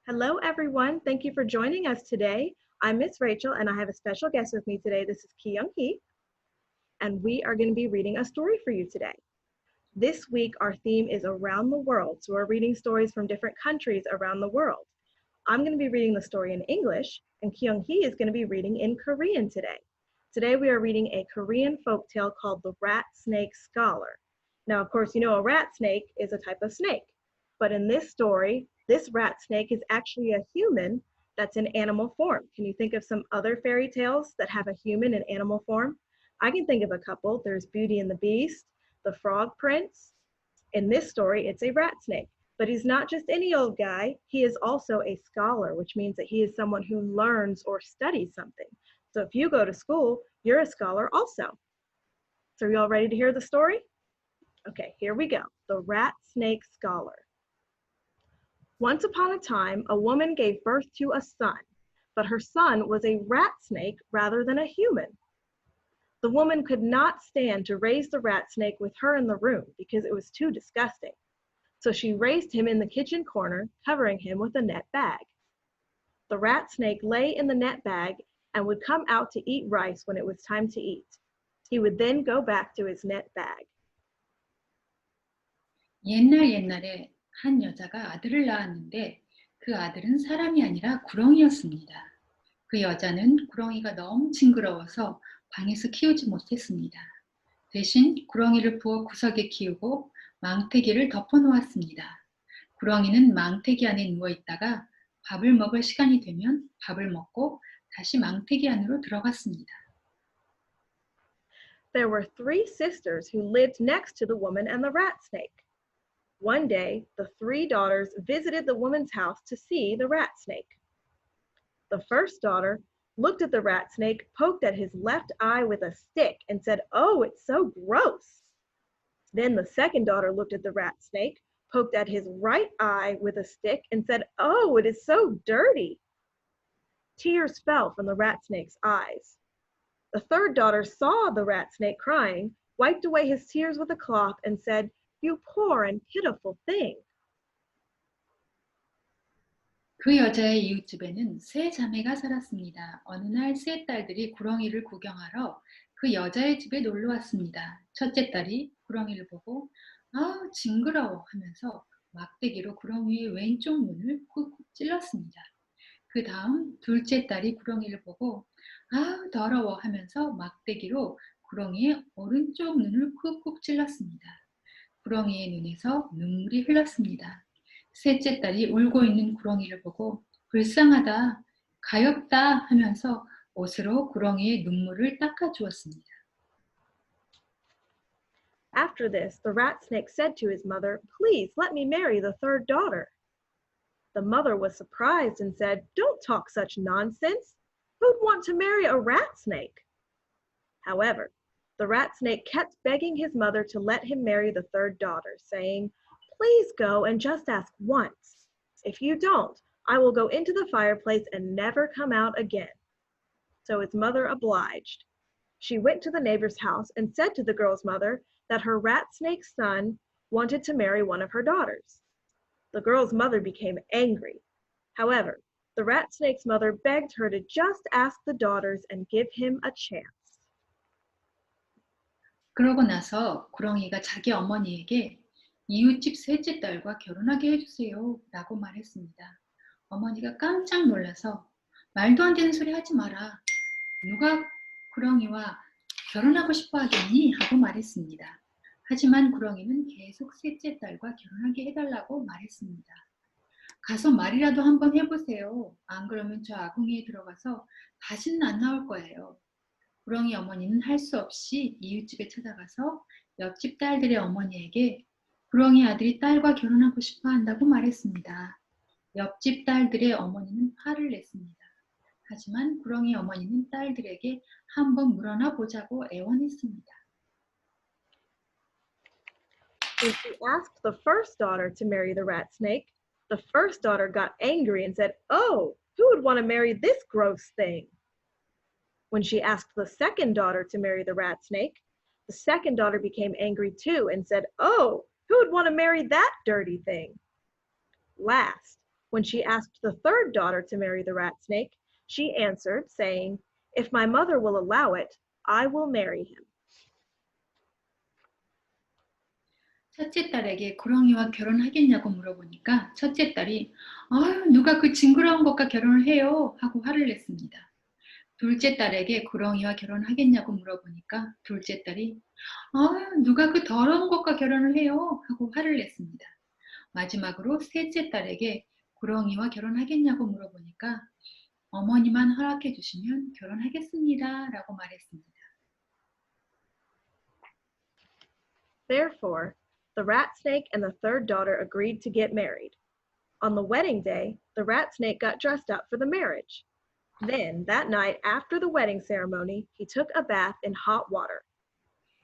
Hello, everyone. Thank you for joining us today. I'm Miss Rachel, and I have a special guest with me today. This is Ki Young Hee, and we are going to be reading a story for you today. This week, our theme is around the world, so we're reading stories from different countries around the world. I'm going to be reading the story in English, and Ki Young Hee is going to be reading in Korean today. Today, we are reading a Korean folktale called The Rat Snake Scholar. Now, of course, you know a rat snake is a type of snake, but in this story, this rat snake is actually a human that's in animal form. Can you think of some other fairy tales that have a human in animal form? I can think of a couple. There's Beauty and the Beast, The Frog Prince. In this story, it's a rat snake, but he's not just any old guy. He is also a scholar, which means that he is someone who learns or studies something. So if you go to school, you're a scholar also. So are you all ready to hear the story? Okay, here we go. The Rat Snake Scholar. Once upon a time, a woman gave birth to a son, but her son was a rat snake rather than a human. The woman could not stand to raise the rat snake with her in the room because it was too disgusting. So she raised him in the kitchen corner, covering him with a net bag. The rat snake lay in the net bag and would come out to eat rice when it was time to eat. He would then go back to his net bag. 옛날에 한 여자가 아들을 낳았는데 그 아들은 사람이 아니라 구렁이였습니다. 그 여자는 구렁이가 너무 징그러워서 방에서 키우지 못했습니다. 대신 구렁이를 부엌 구석에 키우고 망태기를 덮어 놓았습니다. 구렁이는 망태기 안에 누워 있다가 밥을 먹을 시간이 되면 밥을 먹고 다시 망태기 안으로 들어갔습니다. There were 3 sisters who lived next to the woman and the rat snake. One day, the 3 daughters visited the woman's house to see the rat snake. The first daughter looked at the rat snake, poked at his left eye with a stick, and said, "Oh, it's so gross." Then the second daughter looked at the rat snake, poked at his right eye with a stick, and said, "Oh, it is so dirty." Tears fell from the rat snake's eyes. The third daughter saw the rat snake crying, wiped away his tears with a cloth, and said, "You poor and pitiful thing." 그 여자의 이웃집에는 3 자매가 살았습니다. 어느 날 3 딸들이 구렁이를 구경하러 그 여자의 집에 놀러 왔습니다. 첫째 딸이 구렁이를 보고 "아, 징그러워" 하면서 막대기로 구렁이의 왼쪽 눈을 쿡쿡 찔렀습니다. 그 다음 둘째 딸이 구렁이를 보고 "아, 더러워" 하면서 막대기로 구렁이의 오른쪽 눈을 쿡쿡 찔렀습니다. 구렁이의 눈에서 눈물이 흘렀습니다. 셋째 딸이 울고 있는 구렁이를 보고 "불쌍하다, 가엾다" 하면서 옷으로 구렁이의 눈물을 닦아주었습니다. After this, the rat snake said to his mother, "Please let me marry the third daughter." The mother was surprised and said, "Don't talk such nonsense. Who'd want to marry a rat snake?" However, the rat snake kept begging his mother to let him marry the third daughter, saying, "Please go and just ask once. If you don't, I will go into the fireplace and never come out again." So his mother obliged. She went to the neighbor's house and said to the girl's mother that her rat snake's son wanted to marry one of her daughters. The girl's mother became angry. However, the rat snake's mother begged her to just ask the daughters and give him a chance. 그러고 나서 구렁이가 자기 어머니에게 "이웃집 셋째 딸과 결혼하게 해주세요" 라고 말했습니다. 어머니가 깜짝 놀라서 "말도 안 되는 소리 하지 마라. 누가 구렁이와 결혼하고 싶어 하겠니?" 하고 말했습니다. 하지만 구렁이는 계속 셋째 딸과 결혼하게 해달라고 말했습니다. "가서 말이라도 한번 해보세요. 안 그러면 저 아궁이에 들어가서 다시는 안 나올 거예요." 구렁이 어머니는 할 수 없이 이웃집에 찾아가서 옆집 딸들의 어머니에게 구렁이 아들이 딸과 결혼하고 싶어 한다고 말했습니다. 옆집 딸들의 어머니는 화를 냈습니다. 하지만 구렁이 어머니는 딸들에게 한번 물어나 보자고 애원했습니다. When she asked the first daughter to marry the rat snake, the first daughter got angry and said, "Oh, who would want to marry this gross thing?" When she asked the second daughter to marry the rat snake, the second daughter became angry too and said, "Oh, who would want to marry that dirty thing?" Last, When she asked the third daughter to marry the rat snake, she answered, saying, "If my mother will allow it, I will marry him." 첫째 딸에게 구렁이와 결혼하겠냐고 물어보니까 첫째 딸이 아유, 누가 그 징그러운 것과 결혼을 해요? 하고 화를 냈습니다. 둘째 딸에게 구렁이와 결혼하겠냐고 물어보니까 둘째 딸이 아유, 누가 그 더러운 것과 결혼을 해요? 하고 화를 냈습니다. 마지막으로 셋째 딸에게 구렁이와 결혼하겠냐고 물어보니까 어머니만 허락해 주시면 결혼하겠습니다 라고 말했습니다. Therefore, the rat snake and the third daughter agreed to get married. On the wedding day, the rat snake got dressed up for the marriage. Then, that night after the wedding ceremony, he took a bath in hot water.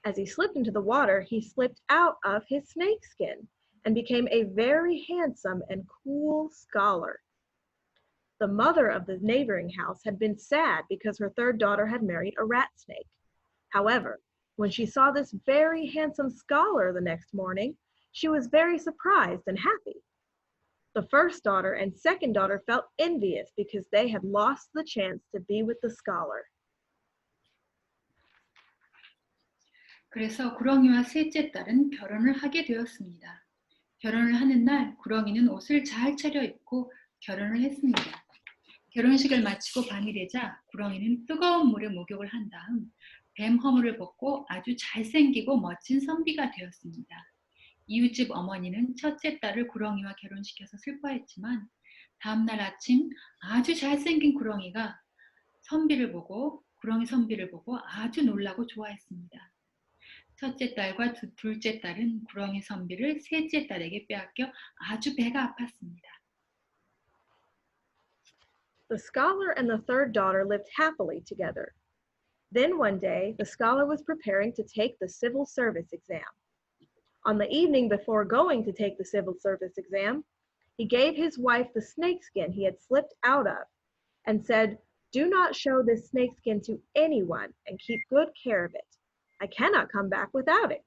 As he slipped into the water, he slipped out of his snake skin and became a very handsome and cool scholar. The mother of the neighboring house had been sad because her third daughter had married a rat snake. However, when she saw this very handsome scholar the next morning, she was very surprised and happy. The first daughter and second daughter felt envious because they had lost the chance to be with the scholar. 그래서 구렁이와 셋째 딸은 결혼을 하게 되었습니다. 결혼을 하는 날 구렁이는 옷을 잘 차려입고 결혼을 했습니다. 결혼식을 마치고 밤이 되자 구렁이는 뜨거운 물에 목욕을 한 다음 뱀 허물을 벗고 아주 잘생기고 멋진 선비가 되었습니다. 이웃집 어머니는 첫째 딸을 구렁이와 결혼시켜서 슬퍼했지만 다음날 아침 아주 잘생긴 구렁이 선비를 보고 아주 놀라고 좋아했습니다. 첫째 딸과 둘째 딸은 구렁이 선비를 셋째 딸에게 빼앗겨 아주 배가 아팠습니다. The scholar and the third daughter lived happily together. Then one day, the scholar was preparing to take the civil service exam. On the evening before going to take the civil service exam, he gave his wife the snakeskin he had slipped out of and said, "Do not show this snakeskin to anyone and keep good care of it. I cannot come back without it."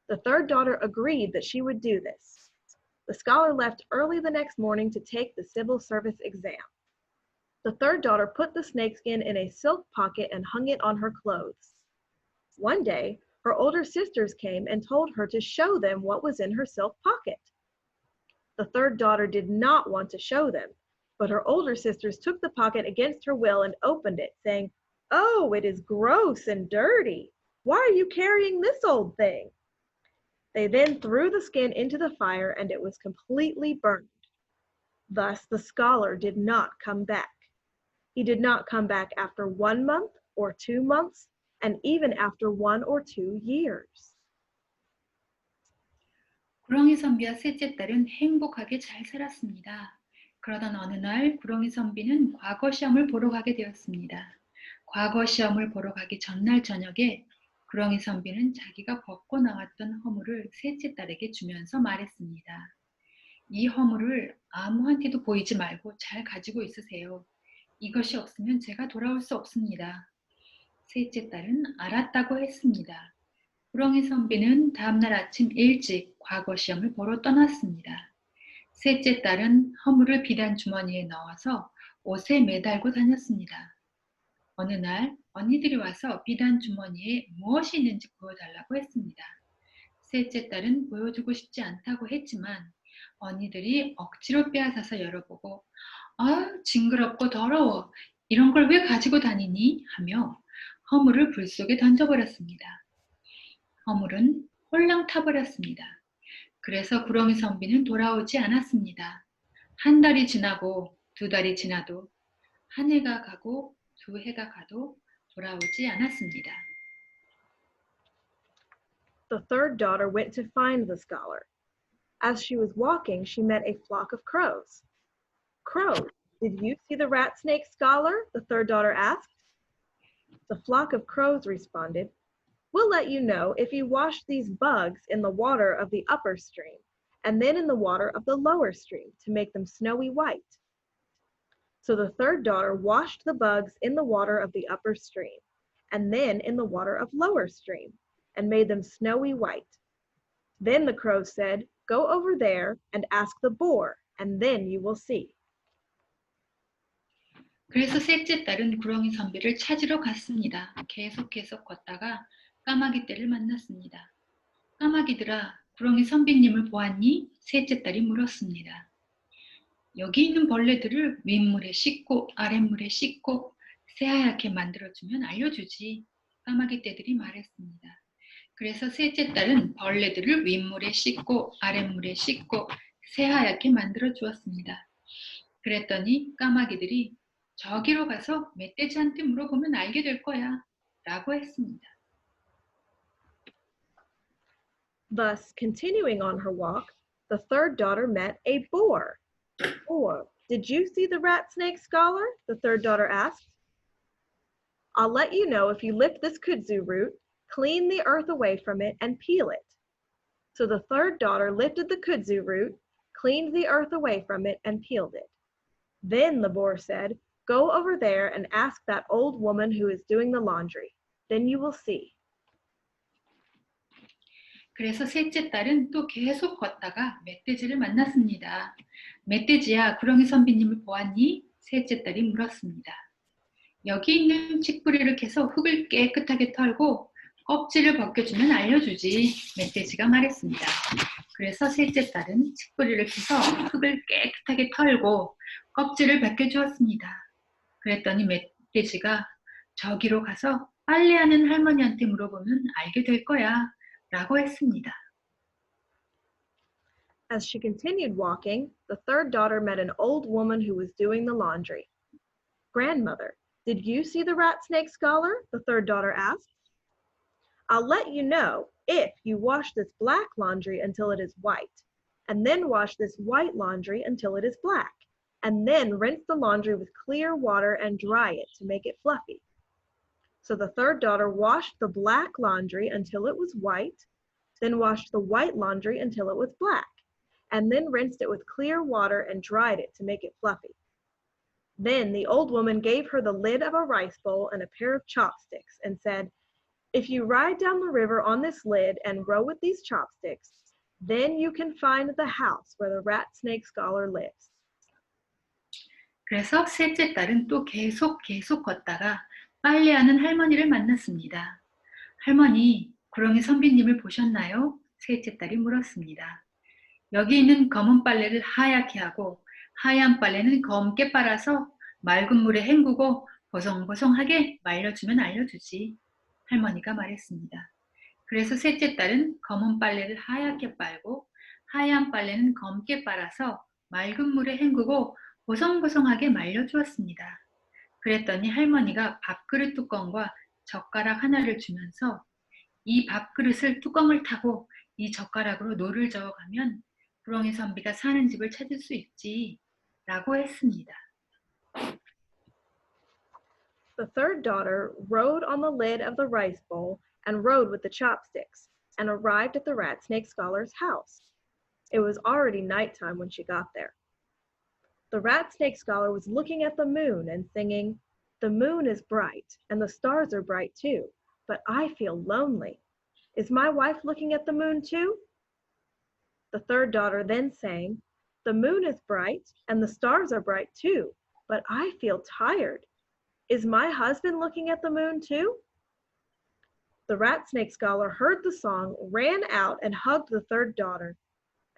The third daughter agreed that she would do this. The scholar left early the next morning to take the civil service exam. The third daughter put the snakeskin in a silk pocket and hung it on her clothes. One day, her older sisters came and told her to show them what was in her silk pocket. The third daughter did not want to show them, but her older sisters took the pocket against her will and opened it, saying, "Oh, it is gross and dirty. Why are you carrying this old thing?" They then threw the skin into the fire and it was completely burned. Thus, the scholar did not come back. He did not come back after 1 month or 2 months, and even after 1 or 2 years. 구렁이 선비와 셋째 딸은 행복하게 잘 살았습니다. 그러던 어느 날 구렁이 선비는 과거 시험을 보러 가게 되었습니다. 과거 시험을 보러 가기 전날 저녁에 구렁이 선비는 자기가 벗고 나왔던 허물을 셋째 딸에게 주면서 말했습니다. 이 허물을 아무한테도 보이지 말고 잘 가지고 있으세요. 이것이 없으면 제가 돌아올 수 없습니다. 셋째 딸은 알았다고 했습니다. 구렁이 선비는 다음날 아침 일찍 과거 시험을 보러 떠났습니다. 셋째 딸은 허물을 비단 주머니에 넣어서 옷에 매달고 다녔습니다. 어느 날 언니들이 와서 비단 주머니에 무엇이 있는지 보여달라고 했습니다. 셋째 딸은 보여주고 싶지 않다고 했지만 언니들이 억지로 빼앗아서 열어보고 아유, 징그럽고 더러워. 이런 걸 왜 가지고 다니니? 하며 허물을 불 속에 던져버렸습니다. 허물은 홀랑 타버렸습니다. 그래서 구렁이 선비는 돌아오지 않았습니다. 1달이 지나고 2달이 지나도 1해가 가고 2해가 가도 돌아오지 않았습니다. The third daughter went to find the scholar. As she was walking, she met a flock of crows. "Crows, did you see the rat snake scholar?" the third daughter asked. The flock of crows responded, "We'll let you know if you wash these bugs in the water of the upper stream and then in the water of the lower stream to make them snowy white." So the third daughter washed the bugs in the water of the upper stream and then in the water of lower stream and made them snowy white. Then the crows said, "Go over there and ask the boar and then you will see. 그래서 셋째 딸은 구렁이 선비를 찾으러 갔습니다. 계속 걷다가 까마귀 떼를 만났습니다. 까마귀들아, 구렁이 선비님을 보았니? 셋째 딸이 물었습니다. 여기 있는 벌레들을 윗물에 씻고 아랫물에 씻고 새하얗게 만들어주면 알려주지. 까마귀 떼들이 말했습니다. 그래서 셋째 딸은 벌레들을 윗물에 씻고 아랫물에 씻고 새하얗게 만들어 주었습니다. 그랬더니 까마귀들이 저기로 가서 멧돼지한테 물어보면 알게 될 거야 라고 했습니다. Thus, continuing on her walk, the third daughter met a boar. Boar, did you see the rat snake scholar? The third daughter asked. I'll let you know if you lift this kudzu root, clean the earth away from it, and peel it. So the third daughter lifted the kudzu root, cleaned the earth away from it, and peeled it. Then the boar said, Go over there and ask that old woman who is doing the laundry. Then you will see. 그래서 셋째 딸은 또 계속 걷다가 멧돼지를 만났습니다. 멧돼지야, 구렁이 선비님을 보았니? 셋째 딸이 물었습니다. 여기 있는 칡뿌리를 캐서 흙을 깨끗하게 털고 껍질을 벗겨주면 알려주지. 멧돼지가 말했습니다. 그래서 셋째 딸은 칡뿌리를 캐서 흙을 깨끗하게 털고 껍질을 벗겨주었습니다. 그랬더니 멧돼지가 저기로 가서 빨래하는 할머니한테 물어보면 알게 될 거야 라고 했습니다. As she continued walking, the third daughter met an old woman who was doing the laundry. Grandmother, did you see the rat snake scholar? The third daughter asked. I'll let you know if you wash this black laundry until it is white, and then wash this white laundry until it is black, and then rinse the laundry with clear water and dry it to make it fluffy. So the third daughter washed the black laundry until it was white, then washed the white laundry until it was black, and then rinsed it with clear water and dried it to make it fluffy. Then the old woman gave her the lid of a rice bowl and a pair of chopsticks and said, If you ride down the river on this lid and row with these chopsticks, then you can find the house where the rat snake scholar lives. 그래서 셋째 딸은 또 계속 걷다가 빨래하는 할머니를 만났습니다. 할머니, 구렁이 선비님을 보셨나요? 셋째 딸이 물었습니다. 여기 있는 검은 빨래를 하얗게 하고 하얀 빨래는 검게 빨아서 맑은 물에 헹구고 보송보송하게 말려주면 알려주지. 할머니가 말했습니다. 그래서 셋째 딸은 검은 빨래를 하얗게 빨고 하얀 빨래는 검게 빨아서 맑은 물에 헹구고 보송보송하게 말려주었습니다. 그랬더니 할머니가 밥그릇 뚜껑과 젓가락 하나를 주면서 이 밥그릇을 뚜껑을 타고 이 젓가락으로 노를 저어가면 구렁이 선비가 사는 집을 찾을 수 있지 라고 했습니다. The third daughter rode on the lid of the rice bowl and rode with the chopsticks and arrived at the rat snake scholar's house. It was already nighttime when she got there. The rat snake scholar was looking at the moon and singing, The moon is bright and the stars are bright too, but I feel lonely. Is my wife looking at the moon too? The third daughter then sang, The moon is bright and the stars are bright too, but I feel tired. Is my husband looking at the moon too? The rat snake scholar heard the song, ran out and hugged the third daughter.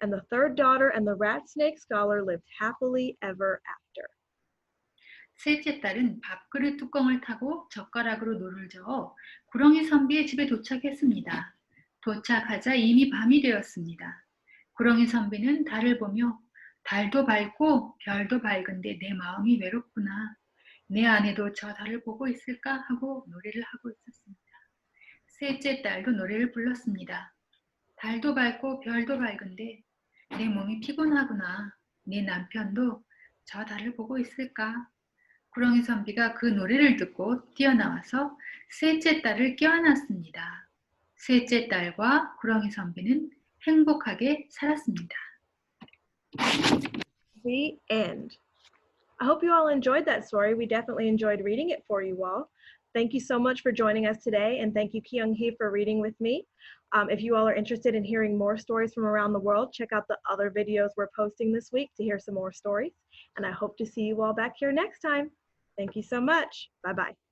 And the third daughter and the rat snake scholar lived happily ever after. 셋째 딸은 밥그릇 뚜껑을 타고 젓가락으로 노를 저어 구렁이 선비의 집에 도착했습니다. 도착하자 이미 밤이 되었습니다. 구렁이 선비는 달을 보며 달도 밝고 별도 밝은데 내 마음이 외롭구나. 내 아내도 저 달을 보고 있을까 하고 노래를 하고 있었습니다. 셋째 딸도 노래를 불렀습니다. 달도 밝고 별도 밝은데 내 몸이 피곤하구나. 내 남편도 저 달을 보고 있을까? 구렁이 선비가 그 노래를 듣고 뛰어나와서 셋째 딸을 껴안았습니다. 셋째 딸과 구렁이 선비는 행복하게 살았습니다. The end. I hope you all enjoyed that story. We definitely enjoyed reading it for you all. Thank you so much for joining us today, and thank you, Kyung-hee, for reading with me. If you all are interested in hearing more stories from around the world, check out the other videos we're posting this week to hear some more stories, and I hope to see you all back here next time. Thank you so much. Bye-bye.